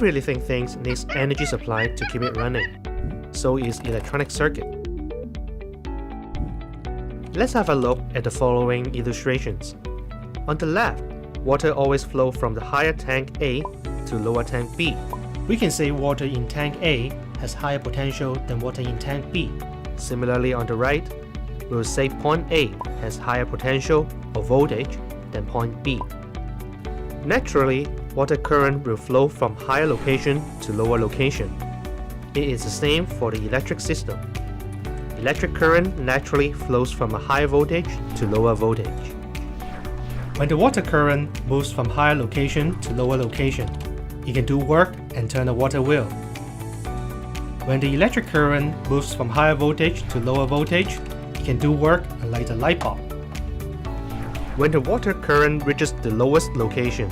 Every living thing needs energy supply to keep it running. So is electronic circuit. Let's have a look at the following illustrations. On the left, water always flows from the higher tank A to lower tank B. We can say water in tank A has higher potential than water in tank B. Similarly, on the right, we will say point A has higher potential or voltage than point B. Naturally, water current will flow from higher location to lower location. It is the same for the electric system. Electric current naturally flows from a higher voltage to lower voltage. When the water current moves from higher location to lower location, it can do work and turn a water wheel. When the electric current moves from higher voltage to lower voltage, it can do work and light a light bulb. When the water current reaches the lowest location,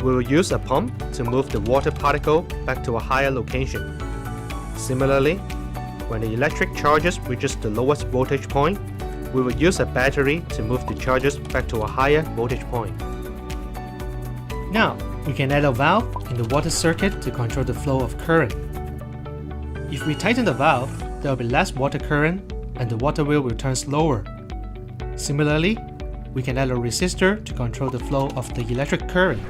we will use a pump to move the water particle back to a higher location. Similarly, when the electric charges reaches the lowest voltage point, we will use a battery to move the charges back to a higher voltage point. Now, we can add a valve in the water circuit to control the flow of current. If we tighten the valve, there will be less water current and the water wheel will turn slower. Similarly, we can add a resistor to control the flow of the electric current.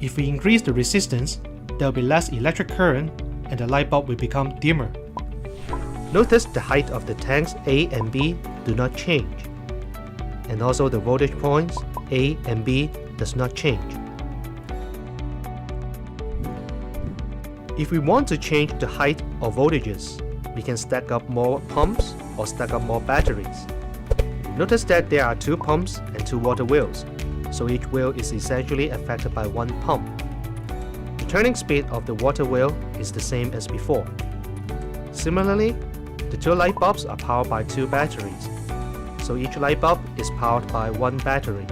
If we increase the resistance, there will be less electric current and the light bulb will become dimmer. Notice the height of the tanks A and B do not change. And also the voltage points A and B does not change. If we want to change the height or voltages, we can stack up more pumps or stack up more batteries. Notice that there are 2 pumps and 2 water wheels, so each wheel is essentially affected by 1 pump. The turning speed of the water wheel is the same as before. Similarly, the 2 light bulbs are powered by 2 batteries, so each light bulb is powered by 1 battery.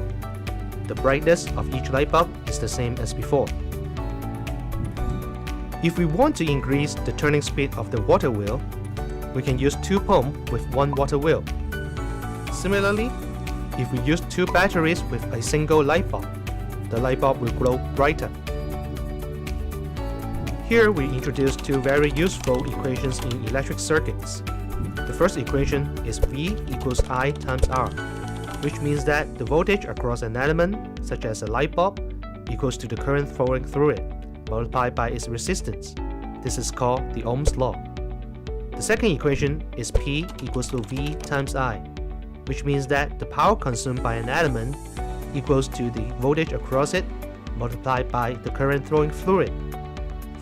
The brightness of each light bulb is the same as before. If we want to increase the turning speed of the water wheel, we can use 2 pumps with 1 water wheel. Similarly, if we use 2 batteries with a single light bulb, the light bulb will glow brighter. Here we introduce 2 very useful equations in electric circuits. The first equation is V equals I times R, which means that the voltage across an element, such as a light bulb, equals to the current flowing through it, multiplied by its resistance. This is called the Ohm's law. The second equation is P equals to V times I, which means that the power consumed by an element equals to the voltage across it multiplied by the current flowing through it.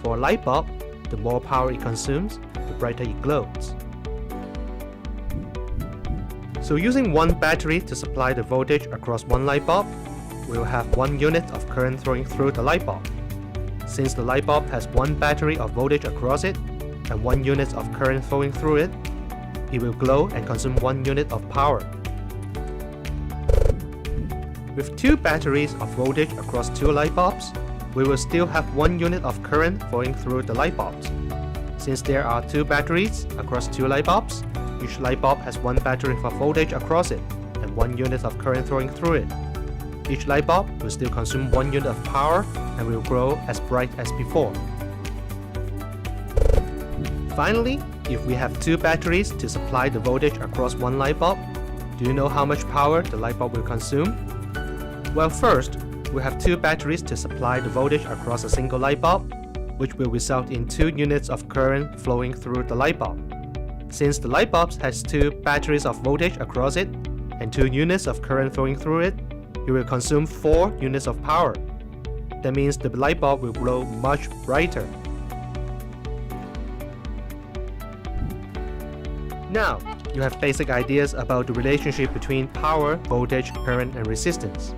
For a light bulb, the more power it consumes, the brighter it glows. So using 1 battery to supply the voltage across 1 light bulb, we will have 1 unit of current flowing through the light bulb. Since the light bulb has 1 battery of voltage across it and 1 unit of current flowing through it, it will glow and consume 1 unit of power. With 2 batteries of voltage across 2 light bulbs, we will still have 1 unit of current flowing through the light bulbs. Since there are 2 batteries across 2 light bulbs, each light bulb has 1 battery of voltage across it and 1 unit of current flowing through it. Each light bulb will still consume 1 unit of power and will glow as bright as before. Finally, if we have 2 batteries to supply the voltage across 1 light bulb, do you know how much power the light bulb will consume? Well, first, we have 2 batteries to supply the voltage across a single light bulb, which will result in 2 units of current flowing through the light bulb. Since the light bulb has 2 batteries of voltage across it and 2 units of current flowing through it, it will consume 4 units of power. That means the light bulb will glow much brighter. Now, you have basic ideas about the relationship between power, voltage, current, and resistance.